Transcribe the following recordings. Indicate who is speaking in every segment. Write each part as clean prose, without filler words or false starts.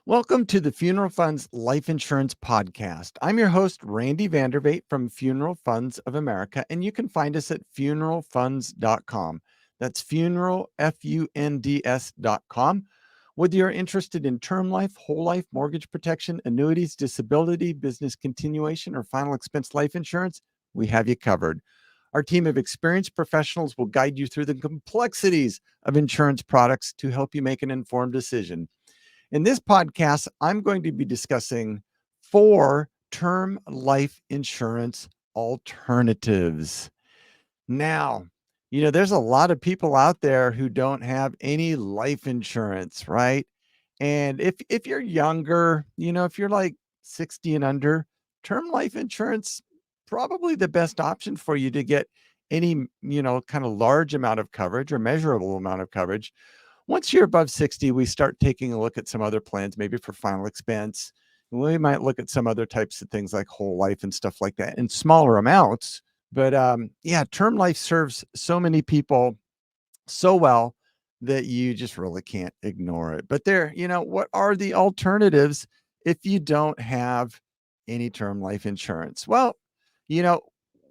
Speaker 1: Welcome to the Funeral Funds Life Insurance Podcast. I'm your host, Randy Vandervate from Funeral Funds of America, and you can find us at funeralfunds.com. That's funeral, Funds.com. Whether you're interested in term life, whole life, mortgage protection, annuities, disability, business continuation, or final expense life insurance, we have you covered. Our team of experienced professionals will guide you through the complexities of insurance products to help you make an informed decision. In this podcast, I'm going to be discussing 4 term life insurance alternatives. Now, there's a lot of people out there who don't have any life insurance, right? And if you're younger, if you're like 60 and under, term life insurance probably the best option for you to get any, kind of large amount of coverage or measurable amount of coverage. Once you're above 60, we start taking a look at some other plans, maybe for final expense. We might look at some other types of things like whole life and stuff like that in smaller amounts. But yeah, term life serves so many people so well that you just really can't ignore it. But what are the alternatives if you don't have any term life insurance? Well, you know,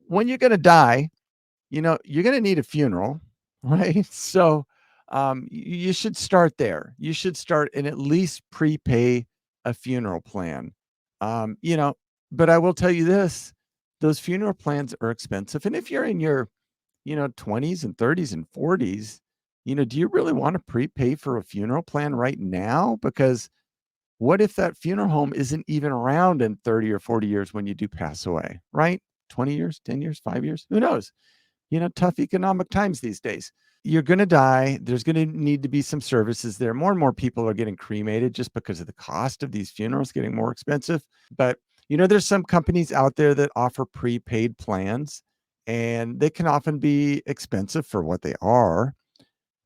Speaker 1: when you're going to die, you're going to need a funeral, right? So you should start there. You should start and at least prepay a funeral plan. Um, you know, but I will tell you this, those funeral plans are expensive. And if you're in your, 20s and 30s and 40s, do you really want to prepay for a funeral plan right now? Because what if that funeral home isn't even around in 30 or 40 years when you do pass away, right? 20 years, 10 years, 5 years, who knows? Tough economic times these days. You're going to die. There's going to need to be some services there. More and more people are getting cremated just because of the cost of these funerals getting more expensive. But, there's some companies out there that offer prepaid plans, and they can often be expensive for what they are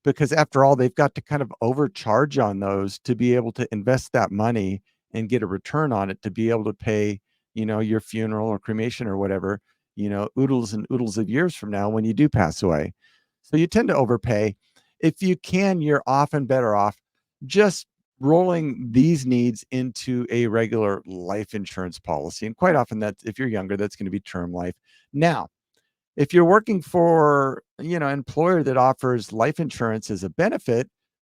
Speaker 1: because, after all, they've got to kind of overcharge on those to be able to invest that money and get a return on it to be able to pay, your funeral or cremation or whatever, oodles and oodles of years from now when you do pass away. So you tend to overpay. If you can, you're often better off just rolling these needs into a regular life insurance policy. And quite often that's, if you're younger, that's going to be term life. Now, if you're working for, an employer that offers life insurance as a benefit,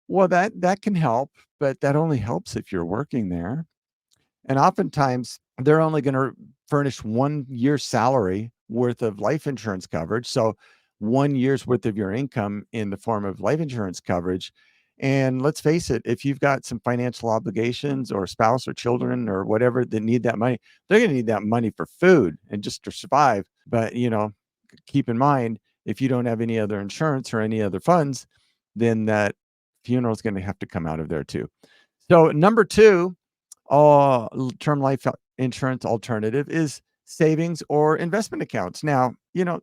Speaker 1: well, that can help, but that only helps if you're working there. And oftentimes, they're only going to furnish 1 year's salary worth of life insurance coverage. So 1 year's worth of your income in the form of life insurance coverage. And let's face it, if you've got some financial obligations or spouse or children or whatever that need that money, they're going to need that money for food and just to survive. But, keep in mind, if you don't have any other insurance or any other funds, then that funeral is going to have to come out of there too. So number two, term life insurance alternative is savings or investment accounts. Now,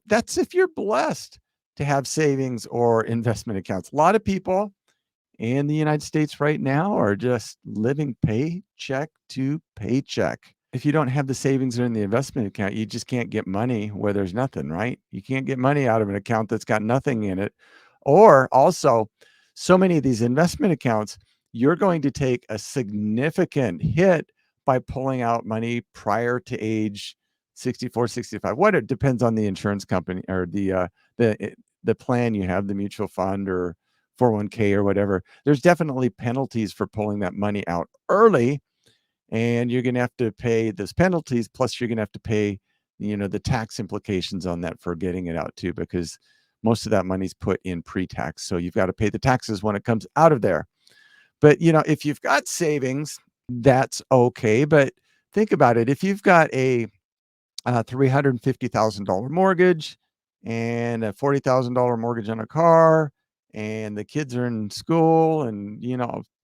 Speaker 1: that's if you're blessed to have savings or investment accounts. A lot of people in the United States right now are just living paycheck to paycheck. If you don't have the savings or in the investment account, you just can't get money where there's nothing, right? You can't get money out of an account that's got nothing in it. Or also, so many of these investment accounts, you're going to take a significant hit by pulling out money prior to age 64, 65. What it depends on the insurance company or the plan you have, the mutual fund or 401k or whatever. There's definitely penalties for pulling that money out early, and you're going to have to pay those penalties. Plus, you're going to have to pay, the tax implications on that for getting it out too, because most of that money's put in pre-tax. So you've got to pay the taxes when it comes out of there. But, if you've got savings, that's okay. But think about it. If you've got a $350,000 mortgage and a $40,000 mortgage on a car, and the kids are in school and,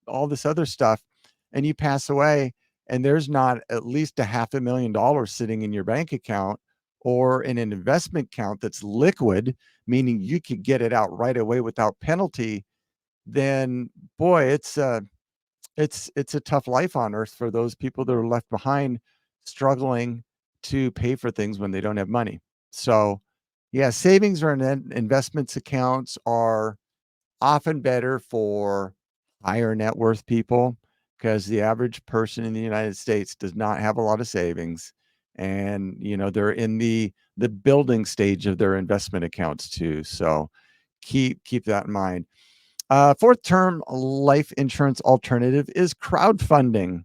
Speaker 1: all this other stuff, and you pass away, and there's not at least a $500,000 sitting in your bank account or in an investment account that's liquid, meaning you could get it out right away without penalty, then boy, it's a tough life on earth for those people that are left behind struggling to pay for things when they don't have money. So, yeah, savings or investments accounts are often better for higher net worth people because the average person in the United States does not have a lot of savings. And, they're in the building stage of their investment accounts too. So keep that in mind. Fourth term life insurance alternative is crowdfunding.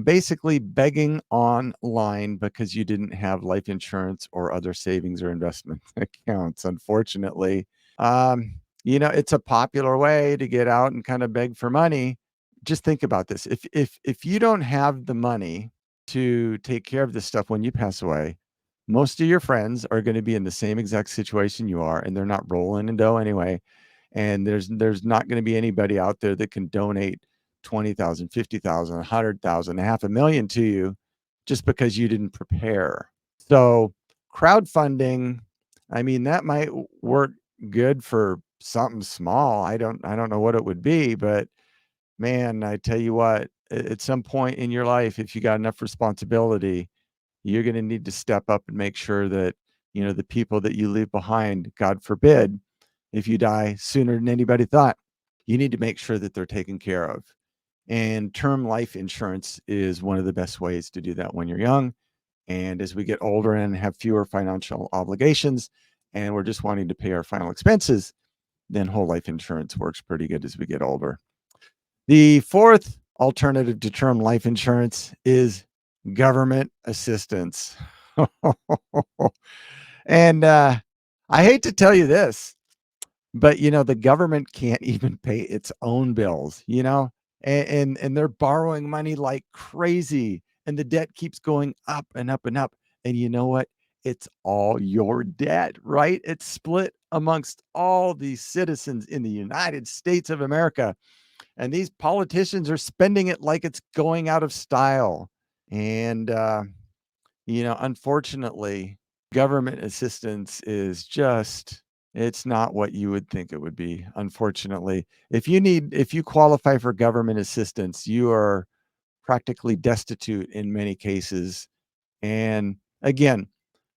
Speaker 1: Basically begging online because you didn't have life insurance or other savings or investment accounts, unfortunately. It's a popular way to get out and kind of beg for money. Just think about this. If you don't have the money to take care of this stuff when you pass away, most of your friends are going to be in the same exact situation you are, and they're not rolling in dough anyway. And there's not going to be anybody out there that can donate 20,000, 50,000, 100,000, half a million to you just because you didn't prepare. So crowdfunding, I mean, that might work good for something small. I don't know what it would be, but man, I tell you what, at some point in your life, if you got enough responsibility, you're going to need to step up and make sure that, the people that you leave behind, God forbid, if you die sooner than anybody thought, you need to make sure that they're taken care of. And term life insurance is one of the best ways to do that when you're young. And as we get older and have fewer financial obligations, and we're just wanting to pay our final expenses, then whole life insurance works pretty good as we get older. The fourth alternative to term life insurance is government assistance. And I hate to tell you this, but the government can't even pay its own bills, and they're borrowing money like crazy, and the debt keeps going up and up and up. And you know what? It's all your debt, right? It's split amongst all these citizens in the United States of America. And these politicians are spending it like it's going out of style. And unfortunately, government assistance is just, it's not what you would think it would be. Unfortunately, if you qualify for government assistance, you are practically destitute in many cases. And again,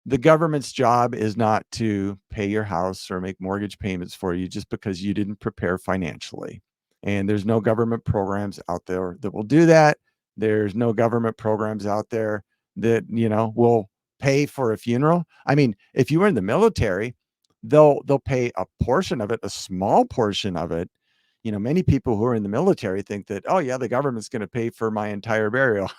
Speaker 1: the government's job is not to pay your house or make mortgage payments for you just because you didn't prepare financially. And there's no government programs out there that will do that. There's no government programs out there that, will pay for a funeral. I mean, if you were in the military, they'll pay a portion of it, a small portion of it. Many people who are in the military think that, oh yeah, the government's going to pay for my entire burial.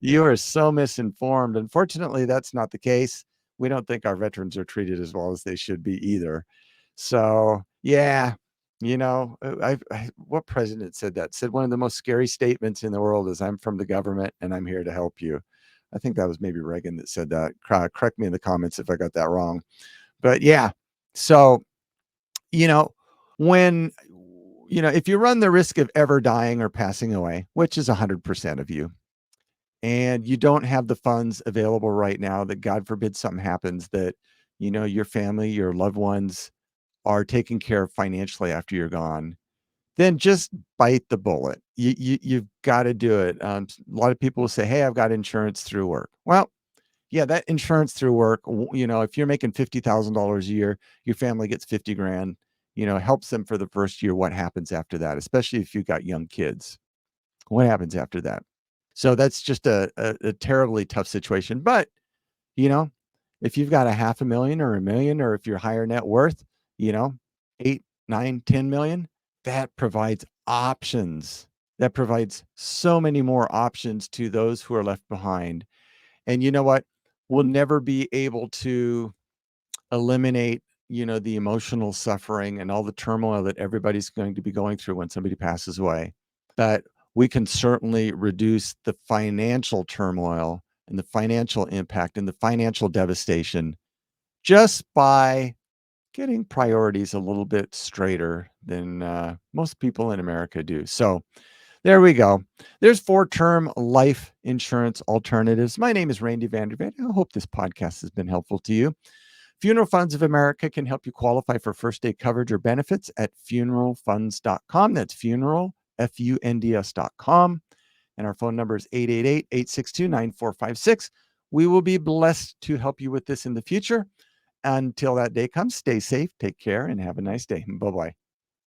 Speaker 1: You are so misinformed. Unfortunately, that's not the case. We don't think our veterans are treated as well as they should be either. So, yeah, what president said that? Said one of the most scary statements in the world is, "I'm from the government and I'm here to help you." I think that was maybe Reagan that said that. Correct me in the comments if I got that wrong. But yeah, so, you know, when, if you run the risk of ever dying or passing away, which is 100% of you, and you don't have the funds available right now, that God forbid something happens, that your family, your loved ones are taken care of financially after you're gone, then just bite the bullet. You've got to do it. A lot of people will say, hey, I've got insurance through work. Well, yeah, that insurance through work, if you're making $50,000 a year, your family gets 50 grand, helps them for the first year. What happens after that, especially if you've got young kids? What happens after that? So that's just a terribly tough situation. But, you know, if you've got a 500,000 or 1,000,000, or if you're higher net worth, 8, 9, 10 million, that provides options. That provides so many more options to those who are left behind. And you know what? We'll never be able to eliminate, the emotional suffering and all the turmoil that everybody's going to be going through when somebody passes away. But we can certainly reduce the financial turmoil and the financial impact and the financial devastation just by getting priorities a little bit straighter than most people in America do. So there we go. There's 4-term life insurance alternatives. My name is Randy Vanderveen. I hope this podcast has been helpful to you. Funeral Funds of America can help you qualify for first day coverage or benefits at funeralfunds.com. That's funeral, FUNDS.com. And our phone number is 888-862-9456. We will be blessed to help you with this in the future. Until that day comes, stay safe, take care, and have a nice day. Bye-bye.